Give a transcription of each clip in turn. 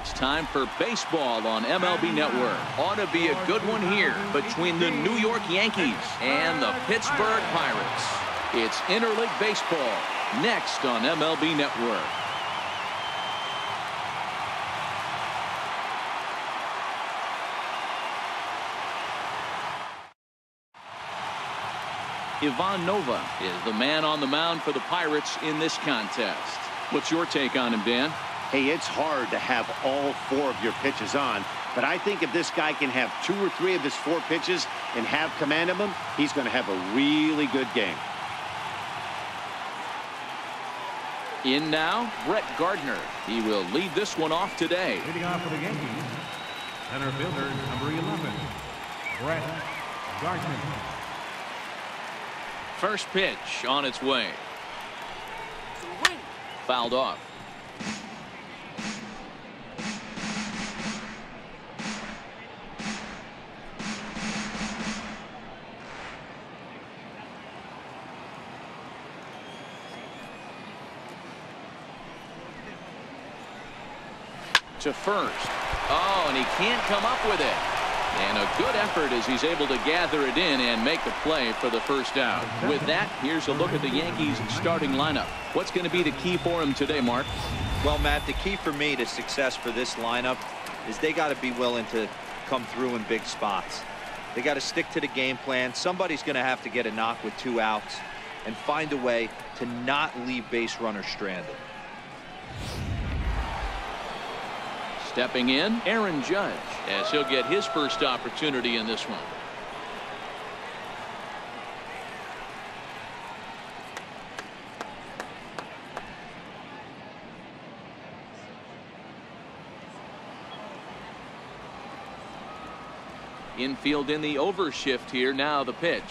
It's time for baseball on MLB Network. Ought to be a good one here between the New York Yankees and the Pittsburgh Pirates. It's interleague baseball next on MLB Network. Ivan Nova is the man on the mound for the Pirates in this contest. What's your take on him, Dan? Hey, it's hard to have all 4 of your pitches on, but I think if this guy can have 2 or 3 of his 4 pitches and have command of them, he's going to have a really good game. In now, GARDNER. He will lead this one off today. Leading off for the Yankees, center fielder number 11, GARDNER. First pitch on its way. Fouled off. To first. Oh, and he can't come up with it. And a good effort as he's able to gather it in and make the play for the first out. With that, here's a look at the Yankees starting lineup. What's going to be the key for him today, Mark? Well, Matt, the key for me to success for this lineup is they got to be willing to come through in big spots. They got to stick to the game plan. Somebody's going to have to get a knock with 2 outs and find a way to not leave base runners stranded. Stepping in, Aaron Judge, as he'll get his first opportunity in this one. Infield in the overshift here. Now the pitch.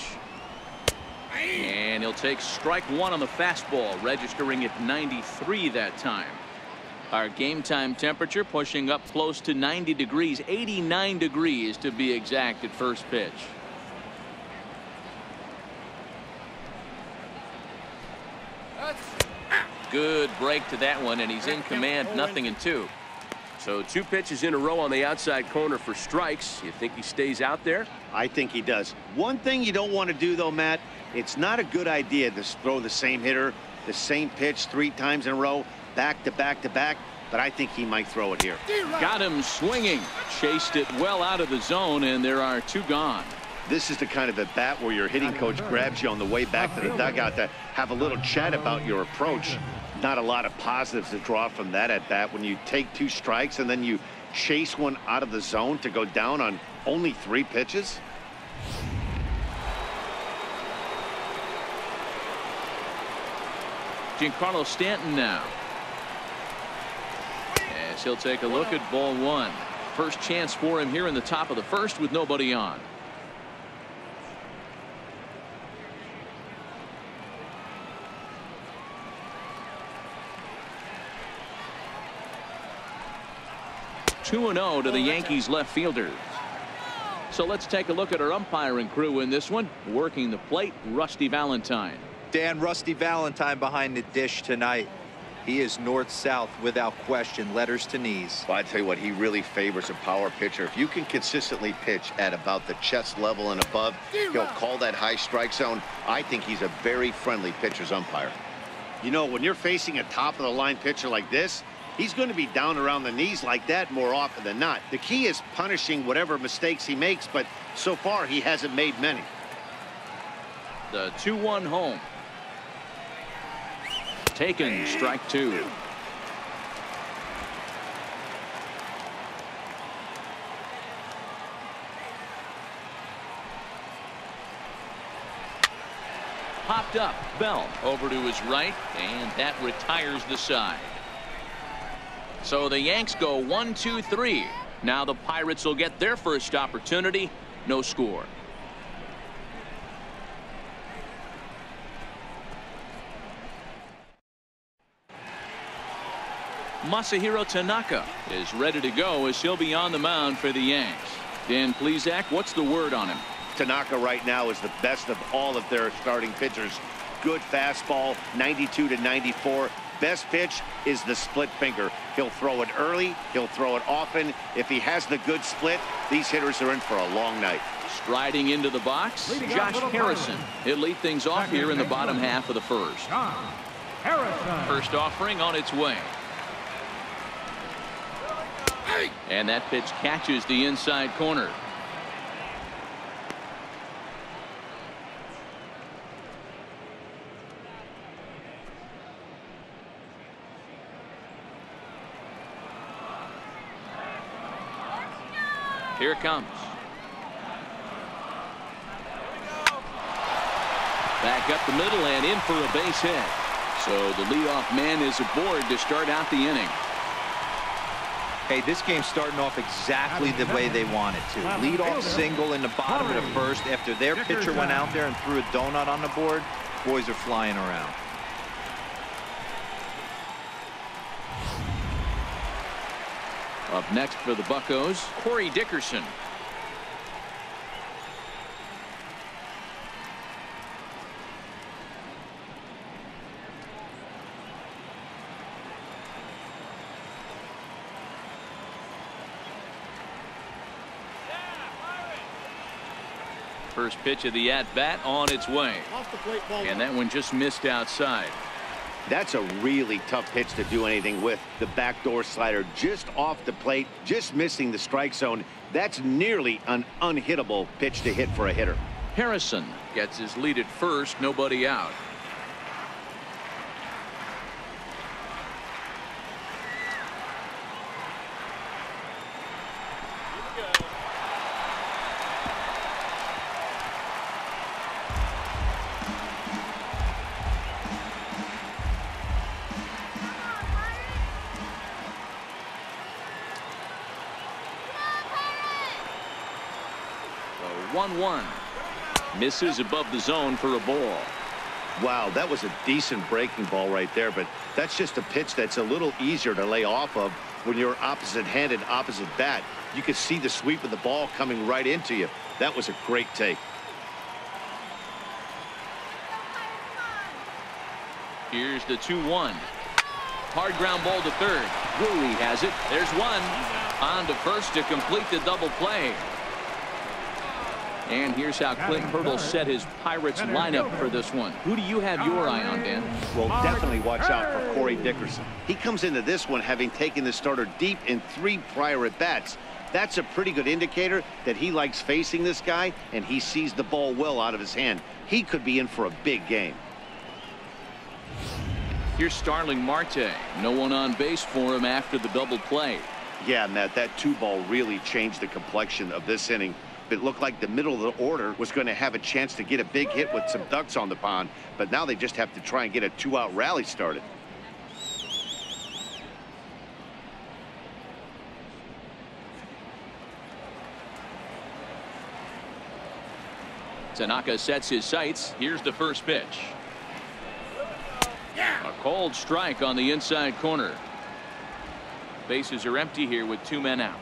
And he'll take strike 1 on the fastball, registering at 93 that time. Our game time temperature pushing up close to 90 degrees, 89 degrees to be exact at first pitch. Good break to that one, and he's in command, 0-2. So 2 pitches in a row on the outside corner for strikes. You think he stays out there? I think he does. One thing you don't want to do, though, Matt, it's not a good idea to throw the same hitter, the same pitch 3 times in a row. Back to back to back, but I think he might throw it here. Got him swinging. Chased it well out of the zone, and there are 2 gone. This is the kind of at bat where your hitting coach grabs you on the way back to the dugout to have a little chat about your approach. Not a lot of positives to draw from that at bat when you take 2 strikes and then you chase one out of the zone to go down on only 3 pitches. Giancarlo Stanton now. As he'll take a look at ball 1. First chance for him here in the top of the first with nobody on. (2-0) to the Yankees left fielders. So let's take a look at our umpiring crew in this one. Working the plate, Rusty Valentine. Dan, Rusty Valentine behind the dish tonight. He is north-south without question, letters to knees. Well, I tell you what, he really favors a power pitcher. If you can consistently pitch at about the chest level and above, he'll call that high strike zone. I think he's a very friendly pitcher's umpire. You know, when you're facing a top-of-the-line pitcher like this, he's going to be down around the knees like that more often than not. The key is punishing whatever mistakes he makes, but so far he hasn't made many. The 2-1 home. Taken, strike 2. Popped up, Bell over to his right, and that retires the side. So the Yanks go 1-2-3. Now the Pirates will get their first opportunity. No score. Masahiro Tanaka is ready to go as he'll be on the mound for the Yanks. Dan Plesac, what's the word on him? Tanaka right now is the best of all of their starting pitchers. Good fastball, 92 to 94. Best pitch is the split finger. He'll throw it early. He'll throw it often. If he has the good split, these hitters are in for a long night. Striding into the box, Josh Harrison. He'll lead things off here in the bottom half of the first. First offering on its way. And that pitch catches the inside corner. Here it comes. Back up the middle and in for a base hit. So the leadoff man is aboard to start out the inning. Hey, this game's starting off exactly the way they want it to. Leadoff single in the bottom of the first after their pitcher went out there and threw a donut on the board. Boys are flying around. Up next for the Buccos, Corey Dickerson. First pitch of the at-bat on its way. And that one just missed outside. That's a really tough pitch to do anything with. The backdoor slider just off the plate, just missing the strike zone. That's nearly an unhittable pitch to hit for a hitter. Harrison gets his lead at first, nobody out. The 1-1 misses above the zone for a ball. Wow, that was a decent breaking ball right there, but that's just a pitch that's a little easier to lay off of when you're opposite-handed, opposite bat. You could see the sweep of the ball coming right into you. That was a great take. Here's the 2-1. Hard ground ball to third. GREGORY has it. There's one. On to first to complete the double play. And here's how Clint Hurdle set his Pirates lineup for this one. Who do you have your eye on, Dan? Well, definitely watch out for Corey Dickerson. He comes into this one having taken the starter deep in 3 prior at-bats. That's a pretty good indicator that he likes facing this guy, and he sees the ball well out of his hand. He could be in for a big game. Here's Starling Marte. No one on base for him after the double play. Yeah, Matt, that 2-ball really changed the complexion of this inning. It looked like the middle of the order was going to have a chance to get a big hit with some ducks on the pond, but now they just have to try and get a 2-out rally started. Tanaka sets his sights. Here's the first pitch. A cold strike on the inside corner. Bases are empty here with 2 men out.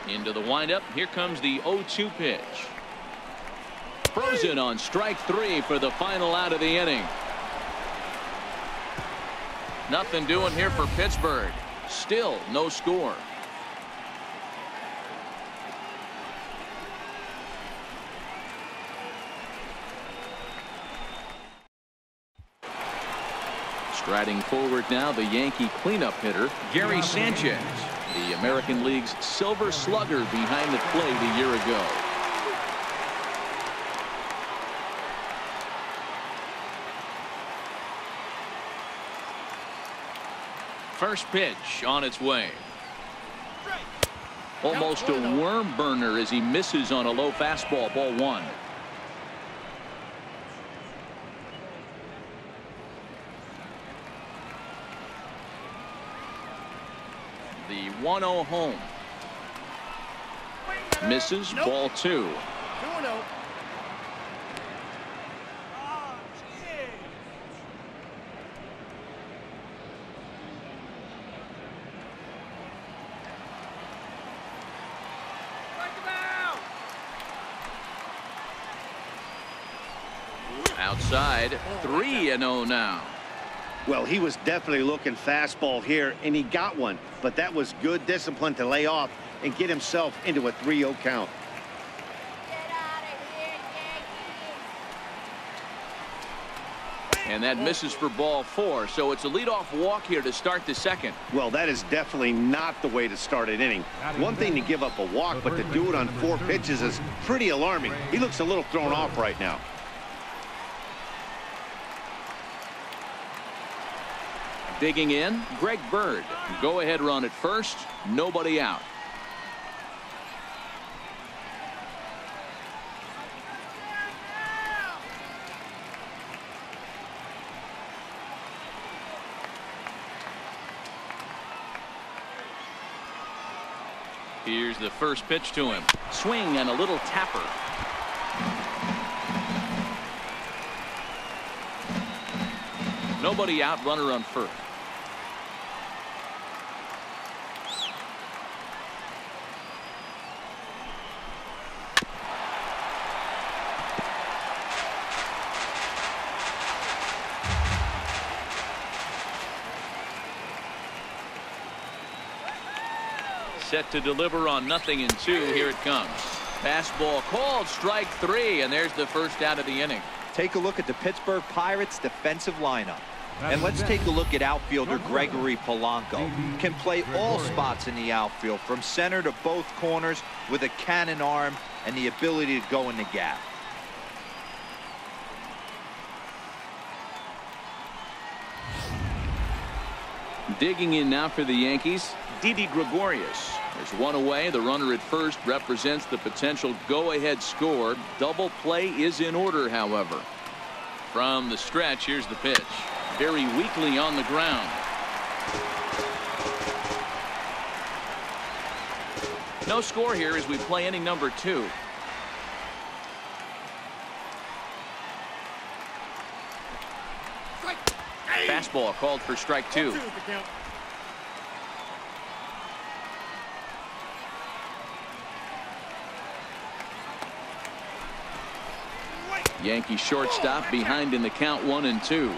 Into the windup. Here comes the 0-2 pitch. Frozen on strike 3 for the final out of the inning. Nothing doing here for Pittsburgh. Still no score. Striding forward now, the Yankee cleanup hitter, Gary Sanchez. The American League's Silver Slugger behind the plate a year ago. First pitch on its way. Almost a worm burner as he misses on a low fastball, ball 1. The 1-0 home. Misses, ball 2. outside. 3-0 now. Well, he was definitely looking fastball here, and he got one. But that was good discipline to lay off and get himself into a 3-0 count. And that misses for ball 4, so it's a leadoff walk here to start the second. Well, that is definitely not the way to start an inning. One thing to give up a walk, but to do it on 4 pitches is pretty alarming. He looks a little thrown off right now. Digging in, Greg Bird. Go-ahead run at first, nobody out. Here's the first pitch to him. Swing and a little tapper. Nobody out, runner on first. Set to deliver on 0-2. Here it comes. Fastball called, strike 3, and there's the first out of the inning. Take a look at the Pittsburgh Pirates defensive lineup. And let's take a look at outfielder Gregory Polanco. Can play all spots in the outfield, from center to both corners, with a cannon arm and the ability to go in the gap. Digging in now for the Yankees, GREGORY. There's one away. The runner at first represents the potential go-ahead score. Double play is in order, however. From the stretch, here's the pitch. Very weakly on the ground. No score here as we play inning number 2. Fastball called for strike 2. Yankee shortstop behind in the count, 1-2.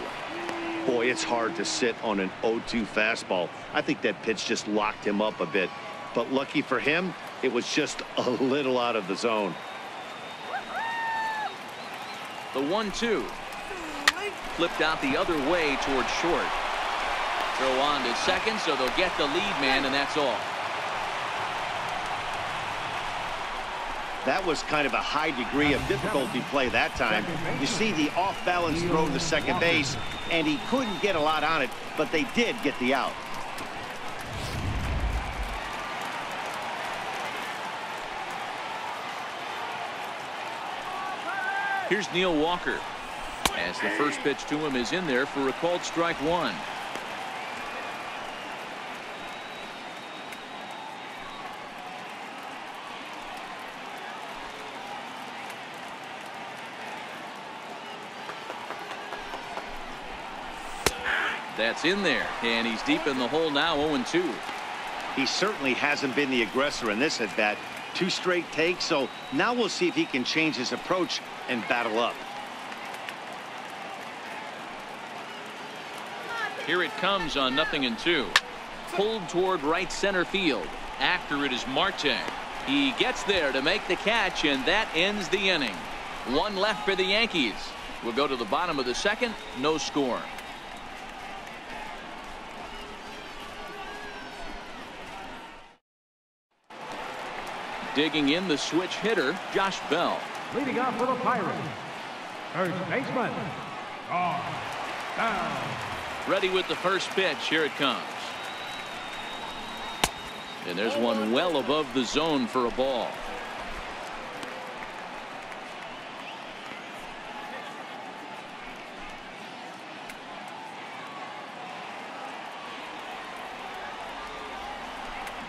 Boy, it's hard to sit on an 0-2 fastball. I think that pitch just locked him up a bit. But lucky for him, it was just a little out of the zone. The 1-2. Flipped out the other way towards short. Throw on to second, so they'll get the lead man, and that's all. That was kind of a high degree of difficulty play that time. You see the off-balance throw to second base, and he couldn't get a lot on it, but they did get the out. Here's Neil Walker, as the first pitch to him is in there for a called strike 1. That's in there, and he's deep in the hole now, 0-2. He certainly hasn't been the aggressor in this at bat. 2 straight takes, so now we'll see if he can change his approach and battle up. Here it comes on 0-2. Pulled toward right center field. After it is Marte. He gets there to make the catch, and that ends the inning. 1 left for the Yankees. We'll go to the bottom of the second. No score. Digging in, the switch hitter, Josh Bell. Leading off for the Pirates, first baseman, down. Ready with the first pitch. Here it comes. And there's one well above the zone for a ball.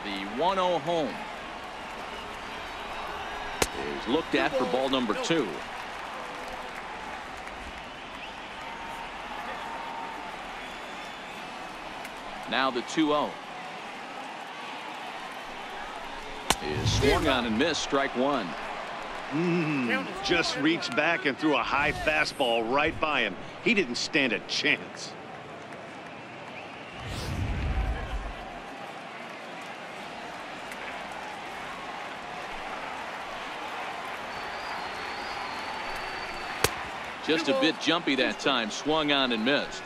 The 1-0 home is looked at for ball number 2. Now the 2-0 is swung on and missed, strike 1. Just reached back and threw a high fastball right by him. He didn't stand a chance. Just a bit jumpy that time. Swung on and missed.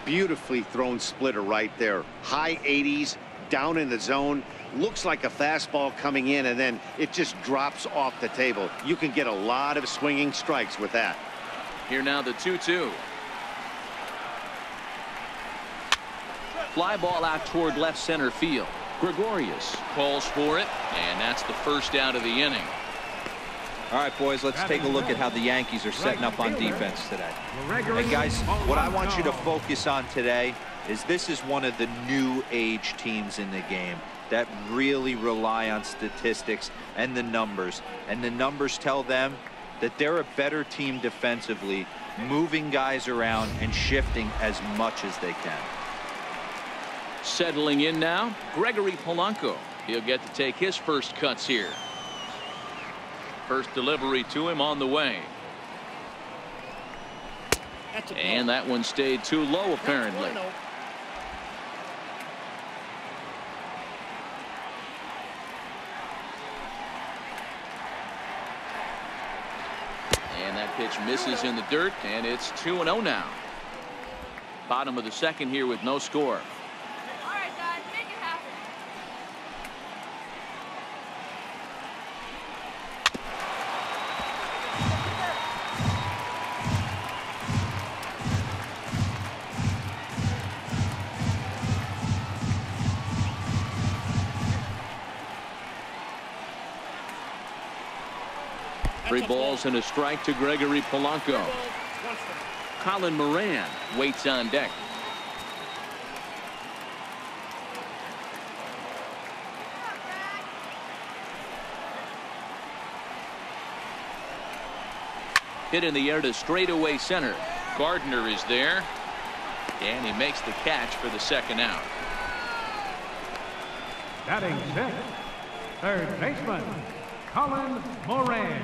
Beautifully thrown splitter right there. High 80s, down in the zone. Looks like a fastball coming in, and then it just drops off the table. You can get a lot of swinging strikes with that. Here now the 2-2. Fly ball out toward left center field. Gregorius calls for it, and that's the first out of the inning. All right, boys, let's take a look at how the Yankees are setting up on defense today. And guys, what I want you to focus on today is this is one of the new age teams in the game that really rely on statistics and the numbers. And the numbers tell them that they're a better team defensively, moving guys around and shifting as much as they can. Settling in now, Gregory Polanco. He'll get to take his first cuts here. First delivery to him on the way. And that one stayed too low, apparently. And that pitch misses in the dirt, and it's 2-0 now. Bottom of the second here with no score. Three balls and a strike to Gregory Polanco. Colin Moran waits on deck. Hit in the air to straightaway center. Gardner is there, and he makes the catch for the second out. Batting sixth, third baseman, Colin Moran.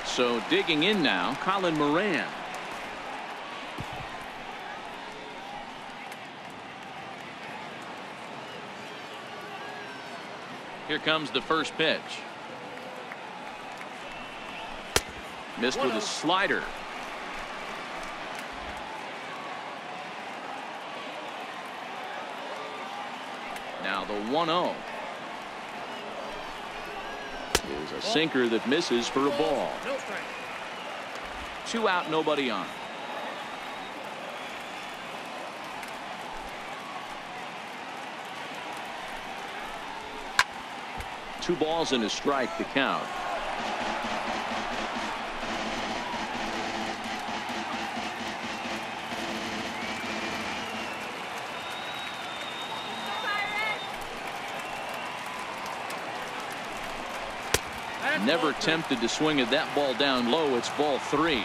So digging in now, Colin Moran. Here comes the first pitch. Missed with a slider. Now the 1-0. Is a sinker that misses for a ball. 2 out, nobody on. Two balls and a strike to count. Never tempted to swing at that ball down low. It's ball 3.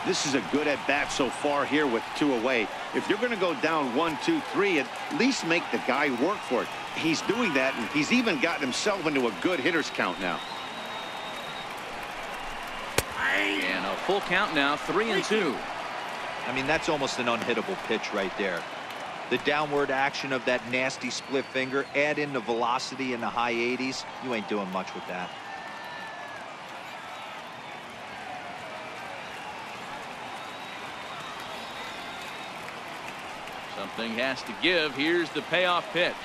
This is a good at bat so far here with 2 away. If you're going to go down 1, 2, 3, at least make the guy work for it. He's doing that, and he's even gotten himself into a good hitter's count now. And a full count now, 3-2. I mean, that's almost an unhittable pitch right there. The downward action of that nasty split finger, add in the velocity in the high 80s, you ain't doing much with that. Something has to give. Here's the payoff pitch.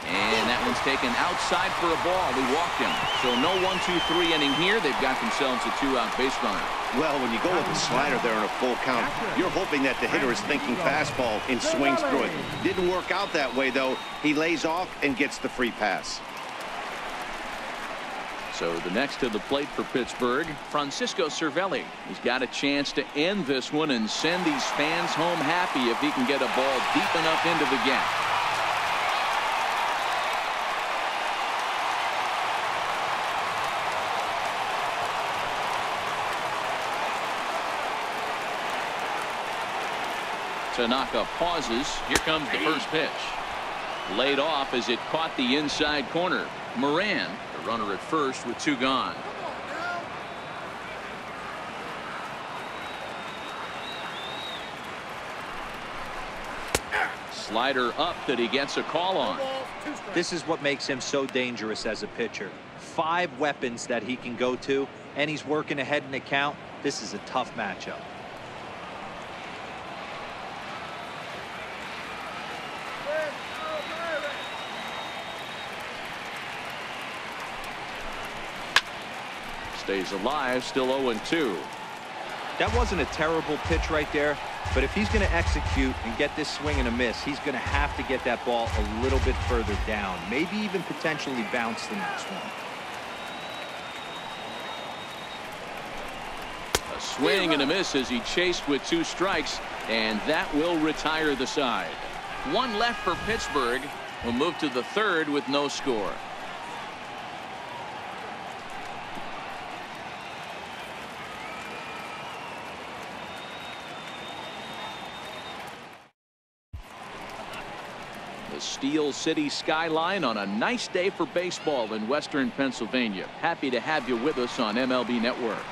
And that one's taken outside for a ball. He walked him. So no 1-2-3 inning here. They've got themselves a 2-out base runner. Well, when you go with the slider there in a full count, you're hoping that the hitter is thinking fastball and swings through it. Didn't work out that way, though. He lays off and gets the free pass. So the next to the plate for Pittsburgh, Francisco Cervelli. He's got a chance to end this one and send these fans home happy if he can get a ball deep enough into the gap. Tanaka pauses. Here comes the first pitch. Laid off as it caught the inside corner. Moran, the runner at first with 2 gone. Slider up that he gets a call on. This is what makes him so dangerous as a pitcher. 5 weapons that he can go to, and he's working ahead in the count. This is a tough matchup. Stays alive, still 0-2. That wasn't a terrible pitch right there, but if he's going to execute and get this swing and a miss, he's going to have to get that ball a little bit further down, maybe even potentially bounce the next one. A swing and a miss as he chased with 2 strikes, and that will retire the side. 1 left for Pittsburgh. We'll move to the 3rd with no score. The Steel City skyline on a nice day for baseball in western Pennsylvania. Happy to have you with us on MLB Network.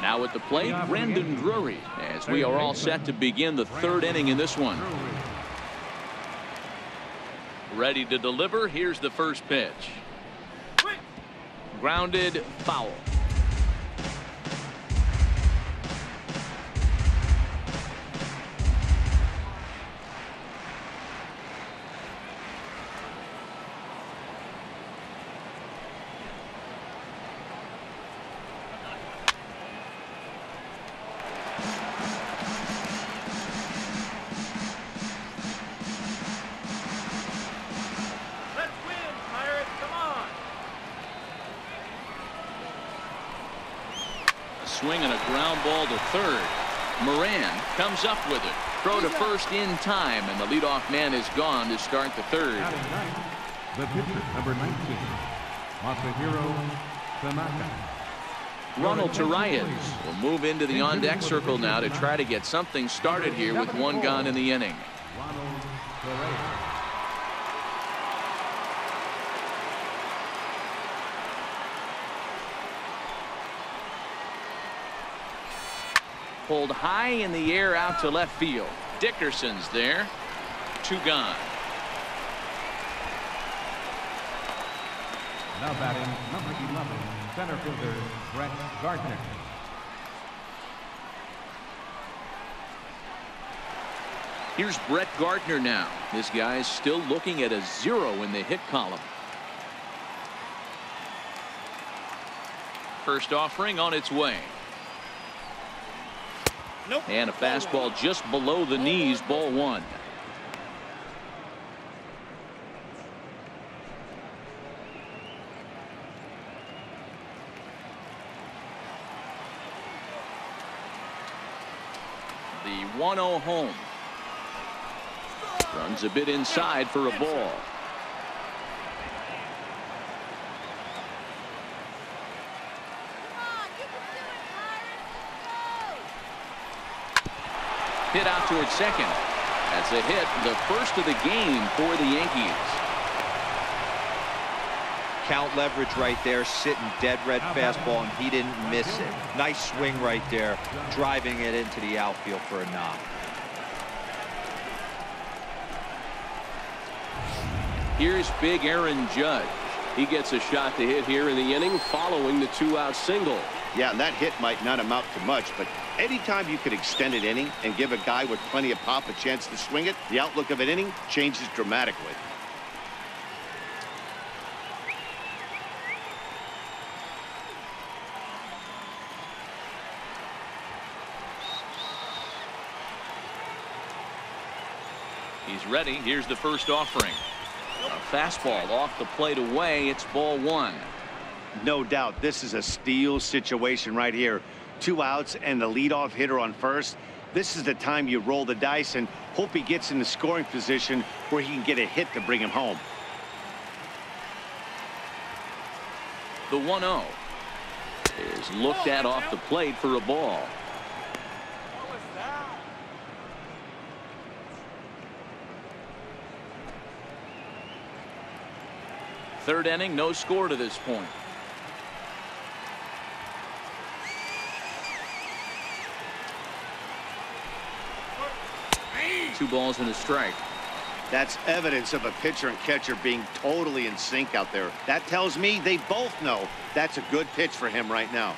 Now at the plate, Brandon Drury, as we are all set to begin the 3rd inning in this one. Ready to deliver. Here's the first pitch. Grounded, foul. Swing and a ground ball to 3rd. Moran comes up with it. Throw to first in time, and the leadoff man is gone to start the 3rd. The pitcher, number 19, Masahiro Tanaka. Ronald TORREYES will move into the on-deck circle now to try to get something started here with 1 gone in the inning. Ronald TORREYES. Pulled high in the air out to left field. Dickerson's there. 2 gone. Now batting, number 11, center fielder, GARDNER. Here's Brett Gardner now. This guy's still looking at a 0 in the hit column. First offering on its way. Nope. And a fastball just below the knees, ball 1. The 1-0 home. Runs a bit inside for a ball. Hit out towards second. That's a hit, the first of the game for the Yankees. Count leverage right there, sitting dead red fastball, and he didn't miss it. Nice swing right there, driving it into the outfield for a knock. Here's big Aaron Judge. He gets a shot to hit here in the inning following the 2-out single. Yeah, and that hit might not amount to much, but anytime you could extend an inning and give a guy with plenty of pop a chance to swing it, the outlook of an inning changes dramatically. He's ready. Here's the first offering. A fastball off the plate away. It's ball 1. No doubt this is a steal situation right here. 2 outs and the leadoff hitter on first. This is the time you roll the dice and hope he gets in the scoring position where he can get a hit to bring him home. The 1-0 is looked at off the plate for a ball. Third inning, no score to this point. Two balls and a strike. That's evidence of a pitcher and catcher being totally in sync out there. That tells me they both know that's a good pitch for him right now.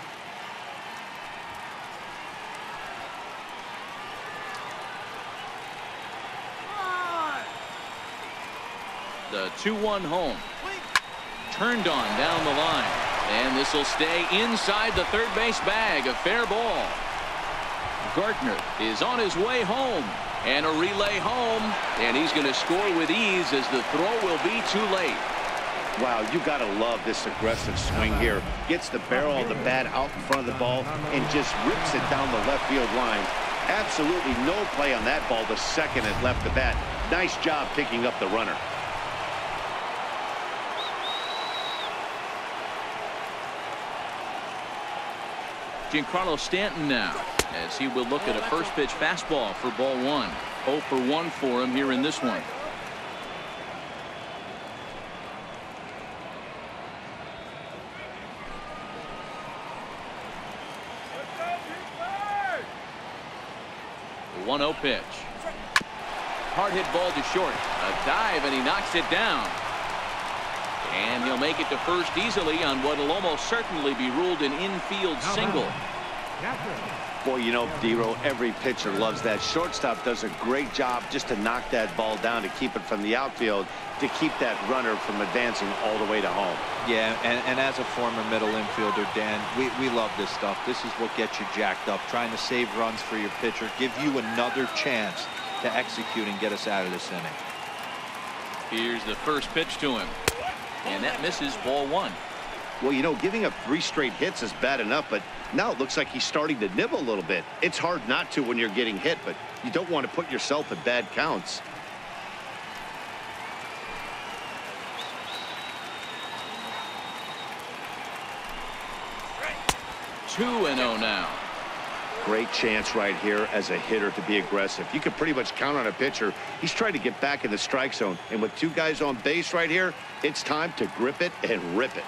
The 2-1 home. Turned on down the line. And this will stay inside the third base bag. A fair ball. Gardner is on his way home. And a relay home. And he's going to score with ease as the throw will be too late. Wow, you got to love this aggressive swing here. Gets the barrel of the bat out in front of the ball and just rips it down the left field line. Absolutely no play on that ball the second it left the bat. Nice job picking up the runner. Giancarlo Stanton now, as he will look at a first pitch fastball for ball 1. 0 for 1 for him here in this one. The 1-0 pitch. Hard hit ball to short. A dive and he knocks it down. And he'll make it to first easily on what will almost certainly be ruled an infield single. Boy, you know, D-Row, every pitcher loves that. Shortstop does a great job just to knock that ball down to keep it from the outfield, to keep that runner from advancing all the way to home. Yeah, and as a former middle infielder, Dan, we love this stuff. This is what gets you jacked up, trying to save runs for your pitcher, give you another chance to execute and get us out of this inning. Here's the first pitch to him. And that misses, ball 1. Well, you know, giving up 3 straight hits is bad enough, but now it looks like he's starting to nibble a little bit. It's hard not to when you're getting hit, but you don't want to put yourself in bad counts. Two and 0 now. Great chance right here as a hitter to be aggressive. You can pretty much count on a pitcher. He's trying to get back in the strike zone. And with 2 guys on base right here, it's time to grip it and rip it.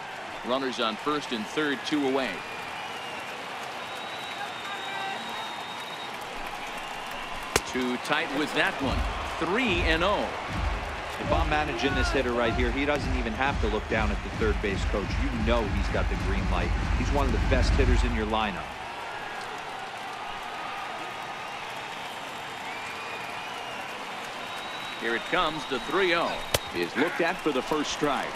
Runners on first and third, 2 away. Too tight with that one. 3 and 0. If I'm managing this hitter right here, he doesn't even have to look down at the third base coach. You know he's got the green light. He's one of the best hitters in your lineup. Here it comes, the 3-0 is looked at for the first strike.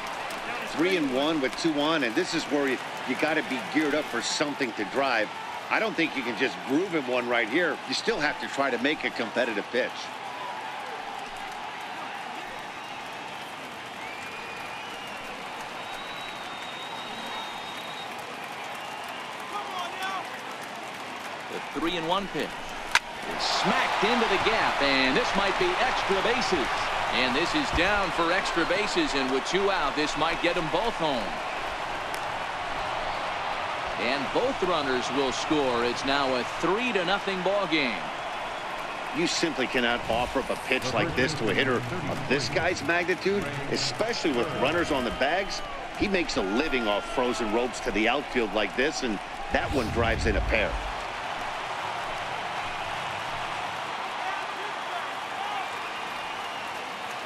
3-1 with 2 on, and this is where you got to be geared up for something to drive. I don't think you can just groove him one right here. You still have to try to make a competitive pitch. The 3-1 pitch. It's smacked into the gap, and this might be extra bases. And this is down for extra bases, and with 2 out, this might get them both home. And both runners will score. It's now a 3-0 ball game. You simply cannot offer up a pitch like this to a hitter of this guy's magnitude, especially with runners on the bags. He makes a living off frozen ropes to the outfield like this, and that one drives in a pair.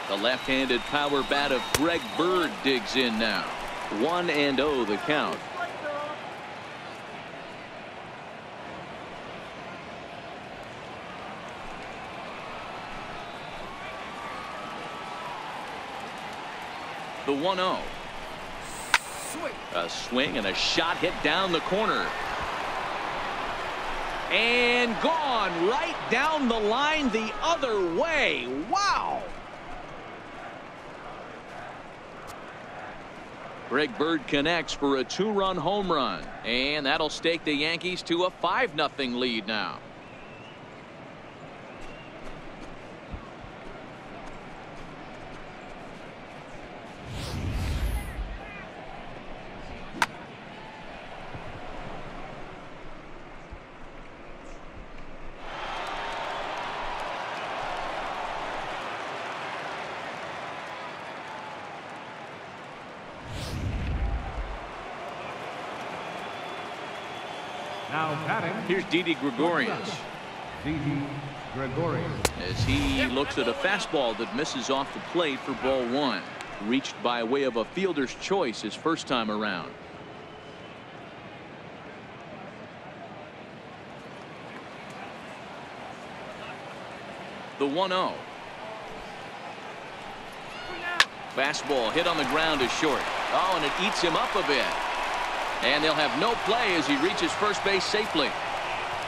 The left-handed power bat of Greg Bird digs in now. 1-0 the count. The 1-0. A swing and a shot hit down the corner. And gone right down the line the other way. Wow. Greg Bird connects for a 2-run home run, and that'll stake the Yankees to a 5-0 lead now. Now batting. Here's GREGORY. GREGORY. As he looks at a fastball that misses off the plate for ball one. Reached by way of a fielder's choice his first time around. The 1-0. Fastball hit on the ground is short. Oh, and it eats him up a bit. And they'll have no play as he reaches first base safely.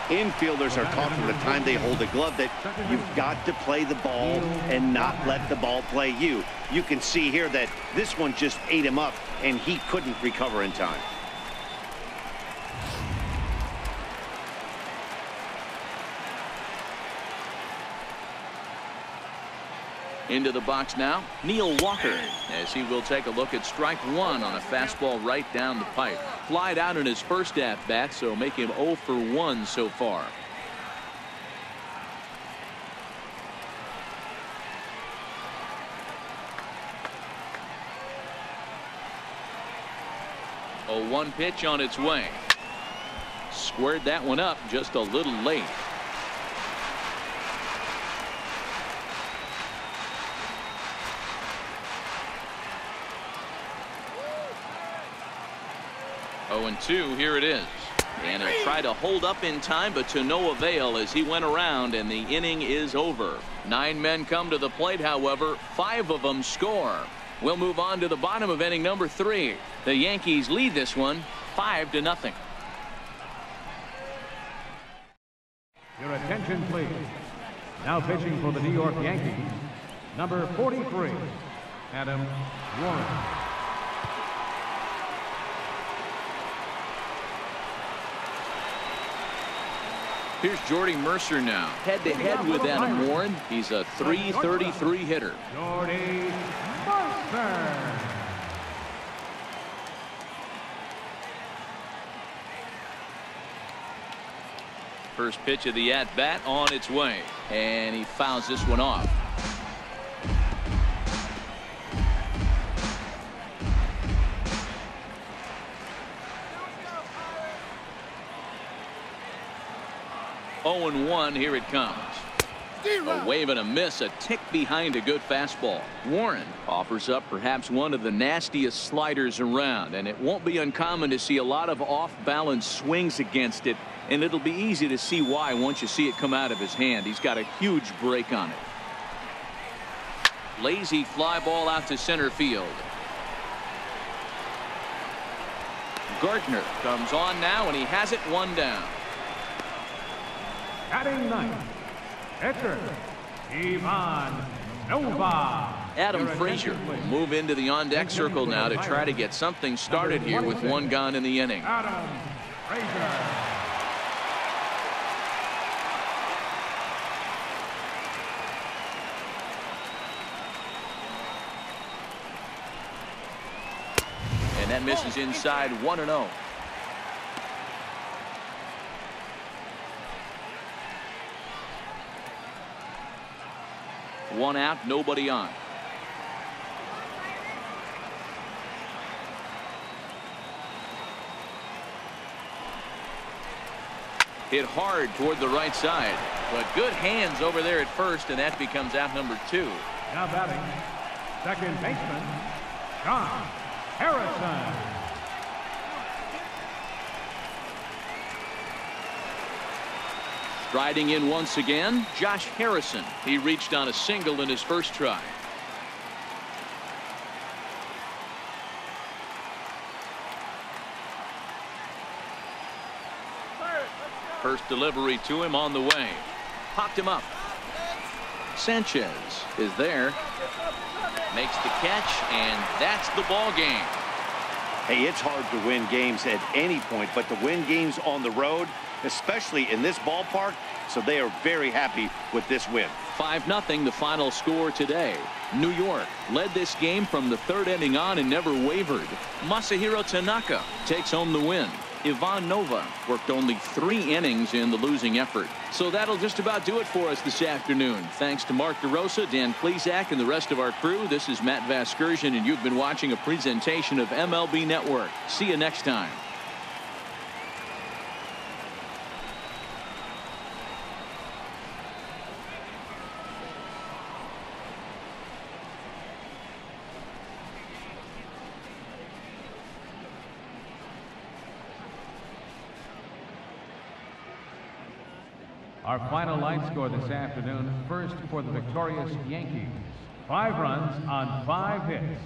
Infielders are taught from the time they hold the glove that you've got to play the ball and not let the ball play you. You can see here that this one just ate him up, and he couldn't recover in time. Into the box now, Neil Walker, as he will take a look at strike one on a fastball right down the pipe. Flied out in his first at-bat, so make him 0 for 1 so far. A 1 pitch on its way. Squared that one up just a little late. And 2, here it is. And he'll try to hold up in time, but to no avail as he went around, and the inning is over. 9 men come to the plate, however. 5 of them score. We'll move on to the bottom of inning number 3. The Yankees lead this one 5-0. Your attention, please. Now pitching for the New York Yankees, number 43, Adam Warren. Here's Jordy Mercer now. Head-to-head with Adam Warren. He's a .333 hitter. Jordy Mercer. First pitch of the at-bat on its way. And he fouls this one off. Oh and 1, here it comes. A wave and a miss, a tick behind a good fastball. Warren offers up perhaps one of the nastiest sliders around, and it won't be uncommon to see a lot of off-balance swings against it, and it'll be easy to see why once you see it come out of his hand. He's got a huge break on it. Lazy fly ball out to center field. Gardner comes on now, and he has it 1 down. Batting ninth, pitcher, Ivan Nova. Adam Frazier will move into the on-deck circle now to try to get something started here with 1 gone in the inning. Adam Frazier. And that misses inside 1-0. 1 out, nobody on. Hit hard toward the right side, but good hands over there at first, and that becomes out number 2. Now batting, second baseman, John Harrison. Striding in once again, Josh Harrison. He reached on a single in his first try. First delivery to him on the way. Popped him up. Sanchez is there. Makes the catch, and that's the ball game. Hey, it's hard to win games at any point, but to win games on the road, especially in this ballpark, so they are very happy with this win. 5-0 the final score today. New York led this game from the 3rd inning on and never wavered. Masahiro Tanaka takes home the win. Ivan Nova worked only 3 innings in the losing effort. So that'll just about do it for us this afternoon. Thanks to Mark DeRosa, Dan Plesac, and the rest of our crew. This is Matt Vasgersian, and you've been watching a presentation of MLB Network. See you next time. Our final line score this afternoon, first for the victorious Yankees. 5 runs on 5 hits.